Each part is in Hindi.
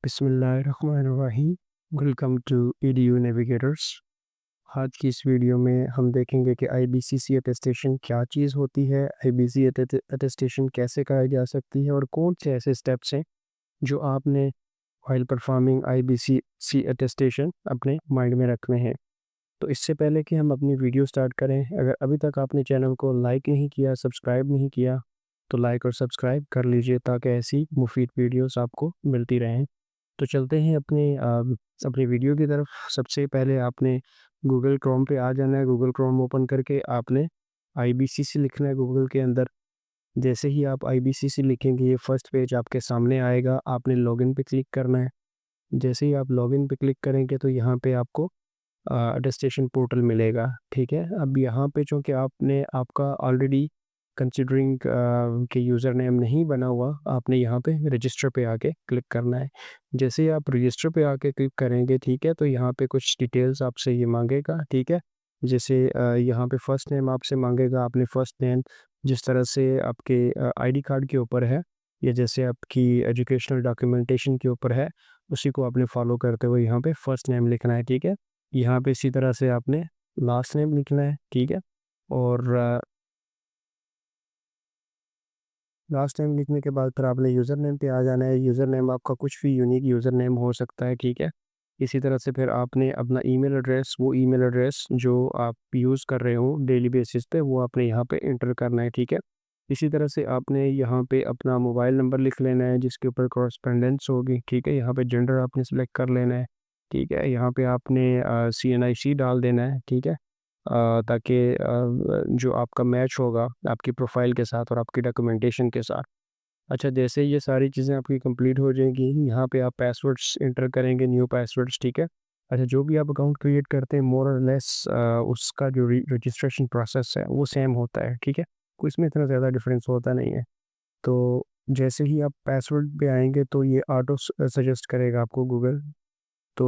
बिस्मिल्लाहिर्रहमानिर्रहीम। Welcome to EDU navigators. आज की इस वीडियो में हम देखेंगे कि आईबीसीसी अटेस्टेशन क्या चीज़ होती है, आईबीसी अटेस्टेशन कैसे कराई जा सकती है और कौन से ऐसे स्टेप्स हैं जो आपने व्हाइल परफॉर्मिंग आईबीसीसी अटेस्टेशन अपने माइंड में रखने हैं। तो इससे पहले कि हम अपनी वीडियो स्टार्ट करें, अगर अभी तक आपने चैनल को लाइक नहीं किया, सब्सक्राइब नहीं किया, तो लाइक और सब्सक्राइब कर लीजिए ताकि ऐसी मुफीद वीडियोस आपको मिलती रहें। तो चलते हैं अपनी वीडियो की तरफ। सबसे पहले आपने गूगल क्रोम पे आ जाना है। गूगल क्रोम ओपन करके आपने आईबीसीसी लिखना है गूगल के अंदर। जैसे ही आप आईबीसीसी लिखेंगे ये फर्स्ट पेज आपके सामने आएगा। आपने लॉगिन पे क्लिक करना है। जैसे ही आप लॉगिन पे क्लिक करेंगे तो यहाँ पे आपको अटेस्टेशन पोर्टल मिलेगा। ठीक है, अब यहाँ पे चूँकि आपने आपका ऑलरेडी कंसिडरिंग कि यूज़र नेम नहीं बना हुआ, आपने यहाँ पे रजिस्टर पे आके क्लिक करना है। जैसे ही आप रजिस्टर पे आके क्लिक करेंगे, ठीक है, तो यहाँ पे कुछ डिटेल्स आपसे ये मांगेगा। ठीक है, जैसे यहाँ पे फर्स्ट नेम आपसे मांगेगा। आपने फर्स्ट नेम जिस तरह से आपके आईडी कार्ड के ऊपर है या जैसे आपकी एजुकेशनल डॉक्यूमेंटेशन के ऊपर है, उसी को आपने फॉलो करते हुए यहाँ पे फर्स्ट नेम लिखना है। ठीक है, यहाँ पे इसी तरह से आपने लास्ट नेम लिखना है। ठीक है, और लास्ट नेम लिखने के बाद फिर आपने यूज़र नेम पे आ जाना है। यूज़र नेम आपका कुछ भी यूनिक यूज़र नेम हो सकता है। ठीक है, इसी तरह से फिर आपने अपना ईमेल एड्रेस, वो ईमेल एड्रेस जो आप यूज़ कर रहे हो डेली बेसिस पे, वो आपने यहाँ पे एंटर करना है। ठीक है, इसी तरह से आपने यहाँ पे अपना मोबाइल नंबर लिख लेना है जिसके ऊपर कॉरस्पेंडेंस होगी। ठीक है, यहाँ पे जेंडर आपने सेलेक्ट कर लेना है। ठीक है, यहाँ पे आपने CNIC डाल देना है। ठीक है, ताकि जो आपका मैच होगा आपकी प्रोफाइल के साथ और आपकी डॉक्यूमेंटेशन के साथ। अच्छा, जैसे ये सारी चीज़ें आपकी कंप्लीट हो जाएंगी, यहाँ पे आप पासवर्ड्स इंटर करेंगे, न्यू पासवर्ड्स। ठीक है, अच्छा, जो भी आप अकाउंट क्रिएट करते हैं मोर और लेस उसका जो रजिस्ट्रेशन प्रोसेस है वो सेम होता है। ठीक है, कोई इसमें इतना ज़्यादा डिफरेंस होता नहीं है। तो जैसे ही आप पासवर्ड पे आएंगे तो ये ऑटो सजेस्ट करेगा आपको गूगल। तो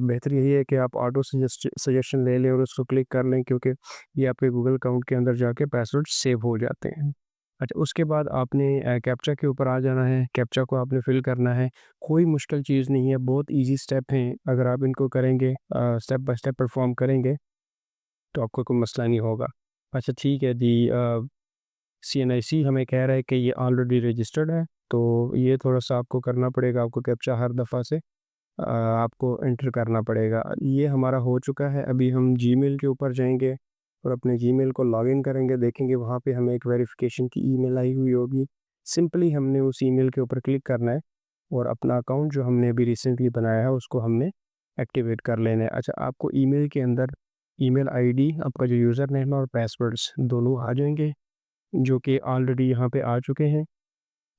बेहतर यही है कि आप ऑटो सजेशन ले लें और उसको क्लिक कर लें, क्योंकि ये आपके गूगल अकाउंट के अंदर जाके पासवर्ड सेव हो जाते हैं। अच्छा, उसके बाद आपने कैप्चा के ऊपर आ जाना है। कैप्चा को आपने फिल करना है। कोई मुश्किल चीज़ नहीं है, बहुत इजी स्टेप हैं। अगर आप इनको करेंगे, स्टेप बाय स्टेप परफॉर्म करेंगे, तो आपको कोई मसला नहीं होगा। अच्छा, ठीक है जी। CNIC हमें कह रहा है कि ये ऑलरेडी रजिस्टर्ड है, तो ये थोड़ा सा आपको करना पड़ेगा। आपको कैप्चा हर दफ़ा से आपको एंटर करना पड़ेगा। ये हमारा हो चुका है। अभी हम जीमेल के ऊपर जाएंगे और अपने जीमेल को लॉगिन करेंगे। देखेंगे वहाँ पे हमें एक वेरिफिकेशन की ईमेल आई हुई होगी। सिंपली हमने उस ईमेल के ऊपर क्लिक करना है और अपना अकाउंट जो हमने अभी रिसेंटली बनाया है उसको हमने एक्टिवेट कर लेना है। अच्छा, आपको ईमेल के अंदर ईमेल आईडी, आपका जो यूज़र नेम और पासवर्ड्स दोनों आ जाएंगे, जो कि ऑलरेडी यहाँ पे आ चुके हैं।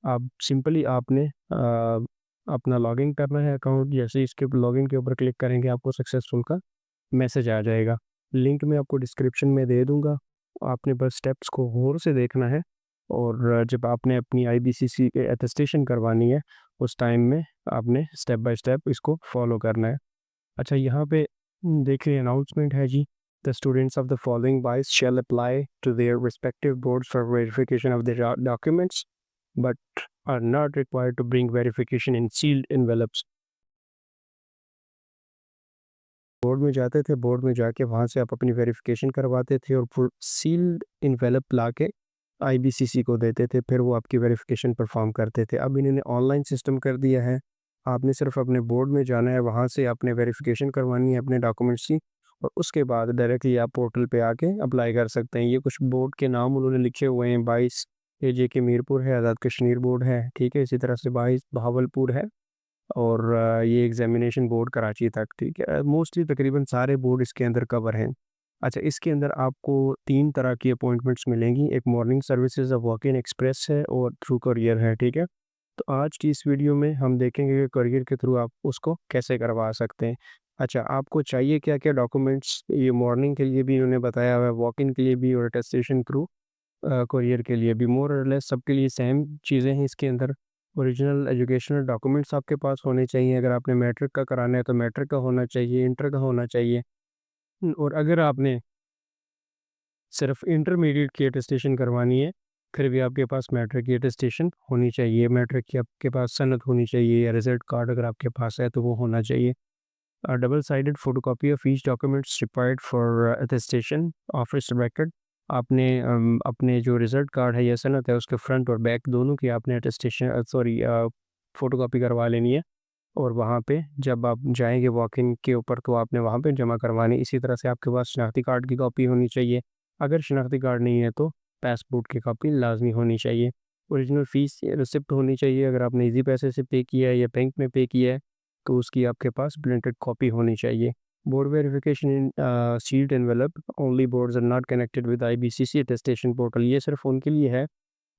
आप सिंपली आपने अपना लॉगिन करना है अकाउंट। जैसे ही इसके लॉगिन के ऊपर क्लिक करेंगे आपको सक्सेसफुल का मैसेज आ जाएगा। लिंक मैं आपको डिस्क्रिप्शन में दे दूंगा। आपने बस स्टेप्स को गौर से देखना है और जब आपने अपनी आईबीसीसी के अटेस्टेशन करवानी है उस टाइम में आपने स्टेप बाय स्टेप इसको फॉलो करना है। अच्छा, यहाँ पे देखिए अनाउंसमेंट है जी। The students of the following बाइस shall apply to their respective boards for verification of their documents but are not required to bring verification in sealed envelopes। Board में जाते थे, बोर्ड में जाके वहाँ से आप अपनी वेरिफिकेशन करवाते थे और सील्ड इन्वेलप ला के आईबीसीसी को देते थे, फिर वो आपकी वेरिफिकेशन परफॉर्म करते थे। अब इन्होंने ऑनलाइन सिस्टम कर दिया है। आपने सिर्फ अपने बोर्ड में जाना है, वहाँ से आपने वेरिफिकेशन करवानी है अपने डॉक्यूमेंट्स की, और उसके बाद डायरेक्टली आप पोर्टल पे आके अप्लाई कर सकते हैं। ये कुछ बोर्ड के नाम उन्होंने लिखे हुए हैं। 22 AJK मीरपुर है, आज़ाद कश्मीर बोर्ड है। ठीक है, इसी तरह से 22 बहावलपुर है, और ये एग्जामिनेशन बोर्ड कराची तक। ठीक है, मोस्टली तकरीबन सारे बोर्ड इसके अंदर कवर हैं। अच्छा, इसके अंदर आपको 3 तरह की अपॉइंटमेंट्स मिलेंगी। एक morning services of walk Inn Express है और थ्रू कुरियर है। ठीक है, तो आज की इस वीडियो में हम देखेंगे कि कुरियर के थ्रू आप उसको कैसे करवा सकते हैं। अच्छा, आपको चाहिए क्या क्या डॉक्यूमेंट्स, ये मॉर्निंग के लिए भी इन्होंने बताया हुआ है, वॉक इन के लिए भी और अटेस्टेशन थ्रू कुरियर के लिए भी। मोर और लेस सबके लिए सेम चीज़ें हैं इसके अंदर। ओरिजिनल एजुकेशनल डॉक्यूमेंट्स आपके पास होने चाहिए। अगर आपने मैट्रिक का कराना है तो मैट्रिक का होना चाहिए, इंटर का होना चाहिए। और अगर आपने सिर्फ इंटरमीडिएट की अटेस्टेशन करवानी है फिर भी आपके पास मैट्रिक की अटेस्टेशन होनी चाहिए, मैट्रिक की आपके पास सनद होनी चाहिए, या रिजल्ट कार्ड अगर आपके पास है तो वो होना चाहिए। Double sided photocopy of each documents required for attestation of respected. आपने अपने जो रिजल्ट कार्ड है या सनद है उसके फ्रंट और बैक दोनों की आपने अटेस्टेशन फ़ोटोकॉपी करवा लेनी है, और वहाँ पे जब आप जाएँगे वॉक इन के ऊपर तो आपने वहाँ पे जमा करवानी। इसी तरह से आपके पास शनाख्ती कार्ड की कॉपी होनी चाहिए। अगर शनाख्ती कार्ड नहीं है तो पासपोर्ट की कॉपी लाज़मी होनी चाहिए। ओरिजिनल फ़ीस रिसिप्ट होनी चाहिए, अगर आपने ईज़ी पैसे से पे किया है या बैंक में पे किया है तो उसकी आपके पास प्रिंटेड कॉपी होनी चाहिए। Board verification in sealed envelope, only boards are not connected with IBCC attestation portal. ये सिर्फ़ उनके लिए है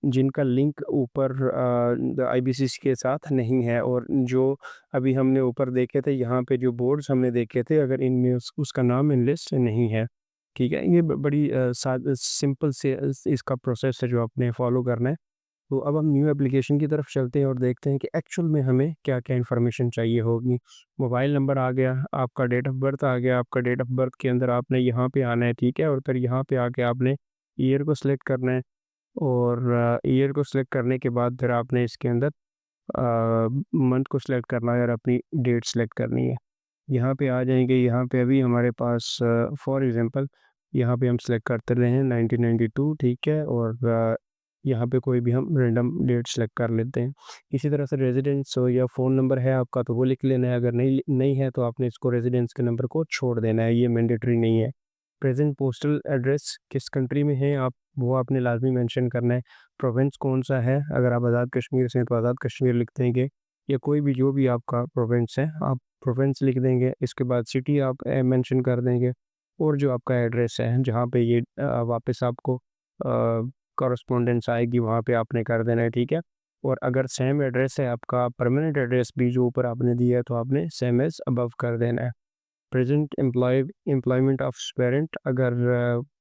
जिनका लिंक ऊपर आईबीसीसी के साथ नहीं है, और जो अभी हमने ऊपर देखे थे यहाँ पे जो बोर्ड्स हमने देखे थे, अगर इनमें उसका नाम इन लिस्ट नहीं है, ठीक है। ये बड़ी सिंपल से इसका प्रोसेस है जो आपने फॉलो करना है। तो अब हम न्यू एप्लीकेशन की तरफ चलते हैं और देखते हैं कि एक्चुअल में हमें क्या क्या इन्फॉर्मेशन चाहिए होगी। मोबाइल नंबर आ गया, आपका डेट ऑफ बर्थ आ गया, आपका डेट ऑफ बर्थ के अंदर आपने यहाँ पे आना है, ठीक है, और फिर यहाँ पे आके आपने ईयर को सिलेक्ट करना है, और ईयर को सिलेक्ट करने के बाद फिर आपने इसके अंदर मंथ को सिलेक्ट करना है और अपनी डेट सिलेक्ट करनी है। यहाँ पे आ जाएंगे, यहाँ पे अभी हमारे पास फॉर एग्जांपल यहाँ पे हम सिलेक्ट करते रहे हैं 1992, ठीक है, और यहाँ पे कोई भी हम रैंडम डेट सेलेक्ट कर लेते हैं। इसी तरह से रेजिडेंस हो या फ़ोन नंबर है आपका तो वो लिख लेना है, अगर नहीं नहीं है तो आपने इसको रेजिडेंस के नंबर को छोड़ देना है, ये मैंडेटरी नहीं है। प्रेजेंट पोस्टल एड्रेस किस कंट्री में है आप, वो आपने लाजमी मेंशन करना है। प्रोविंस कौन सा है, अगर आप आज़ाद कश्मीर से हैं तो आज़ाद कश्मीर लिख देंगे, या कोई भी जो भी आपका प्रोविंस है आप प्रोविंस लिख देंगे। इसके बाद सिटी आप मेंशन कर देंगे, और जो आपका एड्रेस है जहाँ पे ये वापस आपको कॉरेस्पॉन्डेंस आएगी वहाँ पे आपने कर देना है, ठीक है। और अगर सेम एड्रेस है आपका परमानेंट एड्रेस भी जो ऊपर आपने दिया है तो आपने सेम एज़ अबव कर देना है। प्रेजेंट एम्प्लॉयमेंट ऑफ पेरेंट, अगर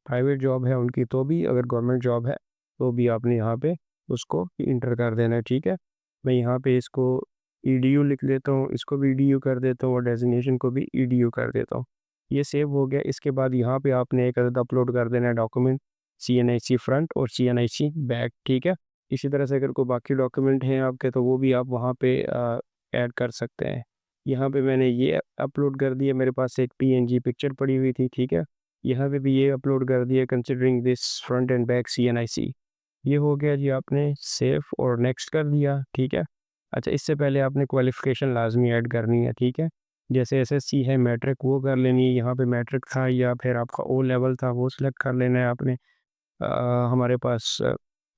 प्राइवेट जॉब है उनकी तो भी, अगर गवर्नमेंट जॉब है तो भी आपने यहाँ पे उसको इंटर कर देना है, ठीक है। मैं यहाँ पे इसको ईडीयू लिख देता हूँ, इसको भी ईडीयू कर देता हूँ, और डेजिग्नेशन को भी ईडीयू कर देता हूँ। ये सेव हो गया। इसके बाद यहाँ पे आपने एक अदद अपलोड कर देना है डॉक्यूमेंट, सीएनआईसी फ्रंट और सीएनआईसी बैक, ठीक है। इसी तरह से अगर कोई बाकी डॉक्यूमेंट हैं आपके तो वो भी आप वहाँ पे ऐड कर सकते हैं। यहाँ पे मैंने ये अपलोड कर दिया, मेरे पास एक पीएनजी पिक्चर पड़ी हुई थी, ठीक है। यहाँ पे भी ये अपलोड कर दिया, considering this front end back CNIC. ये हो गया जी, आपने सेव और नेक्स्ट कर दिया, ठीक है। अच्छा, इससे पहले आपने क्वालिफ़िकेशन लाज़मी ऐड करनी है, ठीक है। जैसे एसएससी है, मैट्रिक वो कर लेनी है, यहाँ पे मैट्रिक था या फिर आपका ओ लेवल था वो सिलेक्ट कर लेना है आपने। हमारे पास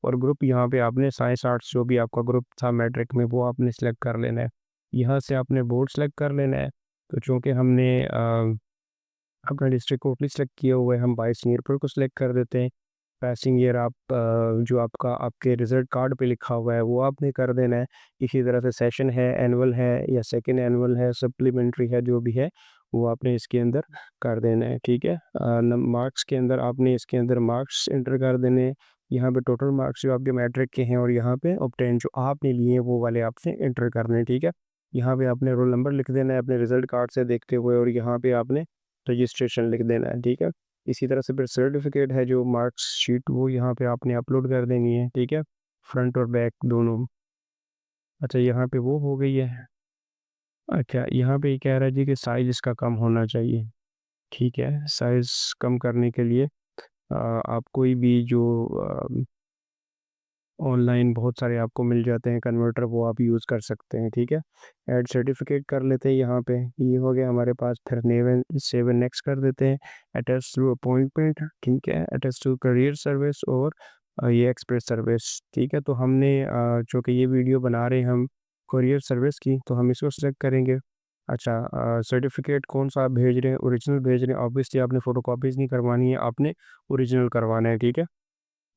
और ग्रुप यहाँ पे आपने साइंस आर्ट्स जो भी आपका ग्रुप था मैट्रिक में वो आपने सिलेक्ट कर लेना है। यहाँ से आपने बोर्ड सेलेक्ट कर लेना है। तो चूँकि हमने अपना डिस्ट्रिक्ट कोटली सेलेक्ट किया हुआ है, हम 22 मीरपुर को सिलेक्ट कर देते हैं। पासिंग ईयर आप जो आपका आपके रिज़ल्ट कार्ड पे लिखा हुआ है वो आपने कर देना है। इसी तरह से सेशन है, एनुअल है या सेकंड एनुअल है, सप्लीमेंट्री है, जो भी है वो आपने इसके अंदर कर देना है, ठीक है। मार्क्स के अंदर आपने इसके अंदर मार्क्स एंटर कर देने हैं। यहाँ पे टोटल मार्क्स जो आपके मैट्रिक के हैं और यहाँ पे ऑब्टेन जो आपने लिए हैं वो वाले आपने एंटर करने हैं, ठीक है। यहाँ पे आपने रोल नंबर लिख देना है अपने रिज़ल्ट कार्ड से देखते हुए, और यहाँ पे आपने रजिस्ट्रेशन लिख देना है, ठीक है। इसी तरह से फिर सर्टिफिकेट है जो मार्कशीट वो यहाँ पे आपने अपलोड कर देनी है, ठीक है, फ्रंट और बैक दोनों। अच्छा, यहाँ पे वो हो गई है। अच्छा, यहाँ पे ये कह रहा है जी कि साइज़ इसका कम होना चाहिए, ठीक है। साइज़ कम करने के लिए आप कोई भी जो ऑनलाइन बहुत सारे आपको मिल जाते हैं कन्वर्टर, वो आप यूज़ कर सकते हैं, ठीक है। ऐड सर्टिफिकेट कर लेते हैं यहाँ पे, ये हो गया हमारे पास। फिर सेव एंड नेक्स्ट कर देते हैं। अटैच टू अपॉइंटमेंट, ठीक है, अटैच टू करियर सर्विस, और ये एक्सप्रेस सर्विस, ठीक है। तो हमने चूँकि ये वीडियो बना रहे हैं हम करियर सर्विस की, तो हम इसको सेलेक्ट करेंगे। अच्छा, सर्टिफिकेट कौन सा आप भेज रहे हैं, ओरिजिनल भेज रहे हैं, ऑब्वियसली आपने फ़ोटोकॉपीज़ नहीं करवानी है, आपने ओरिजिनल करवाना है, ठीक है।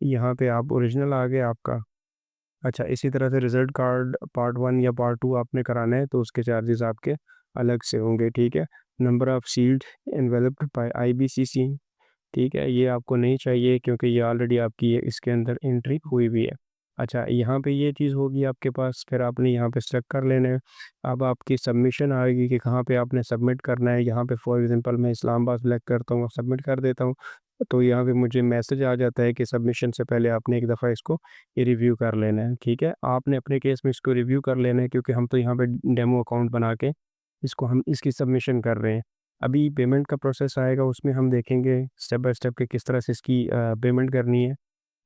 यहाँ पे आप ओरिजिनल आ गया आपका। अच्छा, इसी तरह से रिज़ल्ट कार्ड पार्ट 1 या पार्ट 2 आपने कराना है तो उसके चार्जेस आपके अलग से होंगे, ठीक है। Number of sealed enveloped by IBCC, ठीक है, ये आपको नहीं चाहिए क्योंकि ये ऑलरेडी आपकी ये इसके अंदर एंट्री हुई हुई है। अच्छा, यहाँ पे ये चीज़ होगी आपके पास, फिर आपने यहाँ पे सेलेक्ट कर लेना है। अब आपकी सबमिशन आएगी कि कहाँ पे आपने सबमिट करना है। यहाँ पे फॉर एग्ज़ाम्पल मैं इस्लामाबाद सेलेक्ट करता हूँ, सबमिट कर देता हूँ। तो यहाँ पे मुझे मैसेज आ जाता है कि सबमिशन से पहले आपने एक दफ़ा इसको ये रिव्यू कर लेना है, ठीक है? आपने अपने केस में इसको रिव्यू कर लेना है क्योंकि हम तो यहाँ पे डेमो अकाउंट बना के इसको हम इसकी सबमिशन कर रहे हैं। अभी पेमेंट का प्रोसेस आएगा, उसमें हम देखेंगे स्टेप बाय स्टेप कि किस तरह से इसकी पेमेंट करनी है।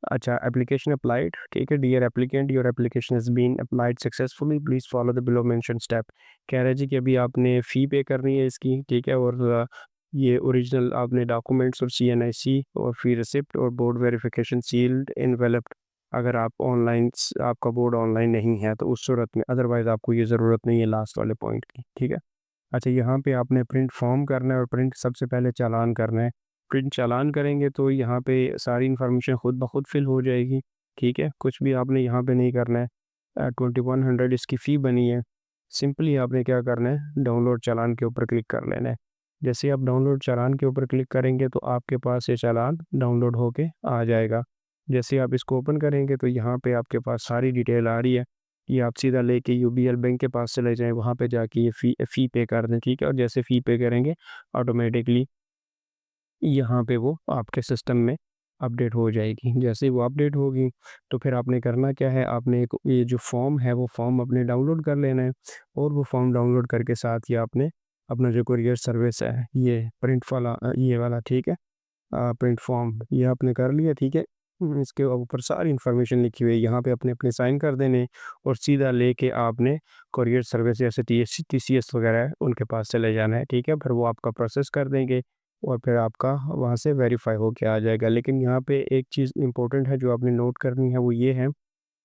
अच्छा, एप्लीकेशन अप्लाइड, ठीक है? Dear applicant, your application has been applied successfully, please follow the below mentioned step. कह रहा है जी कि अभी आपने फ़ी पे करनी है इसकी, ठीक है? और ये ओरिजिनल आपने डॉक्यूमेंट्स और सीएनआईसी और फ़ी रिसिप्ट और बोर्ड वेरिफिकेशन सील्ड एनवेलप्ड, अगर आप ऑनलाइन आपका बोर्ड ऑनलाइन नहीं है तो उस सूरत में, अदरवाइज़ आपको ये ज़रूरत नहीं है लास्ट वाले पॉइंट की, ठीक है? अच्छा, यहाँ पे आपने प्रिंट फॉर्म करना है और प्रिंट सबसे पहले चालान करना है। प्रिंट चालान करेंगे तो यहाँ पे सारी इन्फॉर्मेशन खुद ब खुद फिल हो जाएगी, ठीक है? कुछ भी आपने यहाँ पे नहीं करना है। 2100 इसकी फ़ी बनी है। सिंपली आपने क्या करना है, डाउनलोड चालान के ऊपर क्लिक कर लेना है। जैसे ही आप डाउनलोड चालान के ऊपर क्लिक करेंगे तो आपके पास ये चालान डाउनलोड होके आ जाएगा। जैसे ही आप इसको ओपन करेंगे तो यहाँ पे आपके पास सारी डिटेल आ रही है। ये आप सीधा लेके यूबीएल बैंक के पास चले जाएँ, वहाँ पे जाके ये फ़ी पे कर दें, ठीक है? और जैसे फ़ी पे करेंगे ऑटोमेटिकली यहाँ पे वो आपके सिस्टम में अपडेट हो जाएगी। जैसे ही वो अपडेट होगी तो फिर आपने करना क्या है, आपने एक ये जो फॉर्म है वो फॉर्म अपने डाउनलोड कर लेना है और वो फॉर्म डाउनलोड करके साथ ही आपने अपना जो कुरियर सर्विस है ये प्रिंट वाला ये वाला, ठीक है? प्रिंट फॉर्म ये आपने कर लिया, ठीक है? इसके ऊपर सारी इन्फॉर्मेशन लिखी हुई है, यहाँ पे अपने-अपने साइन कर देने और सीधा लेके आपने कुरियर सर्विस जैसे टीसीएस वगैरह है, उनके पास चले जाना है, ठीक है? फिर वो आपका प्रोसेस कर देंगे और फिर आपका वहाँ से वेरीफ़ाई होके आ जाएगा। लेकिन यहाँ पे एक चीज़ इम्पोर्टेंट है जो आपने नोट करनी है, वो ये है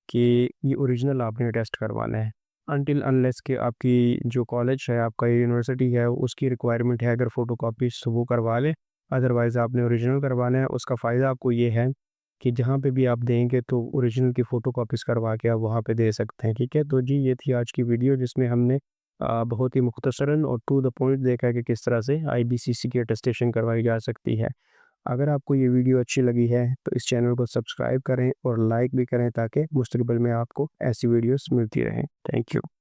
कि ये ओरिजिनल आपने टेस्ट करवाना है। अनटिल अनलेस कि आपकी जो कॉलेज है, आपका यूनिवर्सिटी है, उसकी रिक्वायरमेंट है अगर फ़ोटोकॉपीज़ तो वो करवा लें, अदरवाइज़ आपने ओरिजिनल करवाना है। उसका फ़ायदा आपको ये है कि जहाँ पे भी आप देंगे तो ओरिजिनल की फ़ोटोकॉपीज़ करवा के आप वहाँ पे दे सकते हैं, ठीक है? तो जी, ये थी आज की वीडियो जिसमें हमने बहुत ही मुख्तसरन और टू द पॉइंट देखा कि किस तरह से आईबीसीसी की अटेस्टेशन करवाई जा सकती है। अगर आपको ये वीडियो अच्छी लगी है तो इस चैनल को सब्सक्राइब करें और लाइक भी करें ताकि मुस्तकबिल में आपको ऐसी वीडियोस मिलती रहें। Thank you.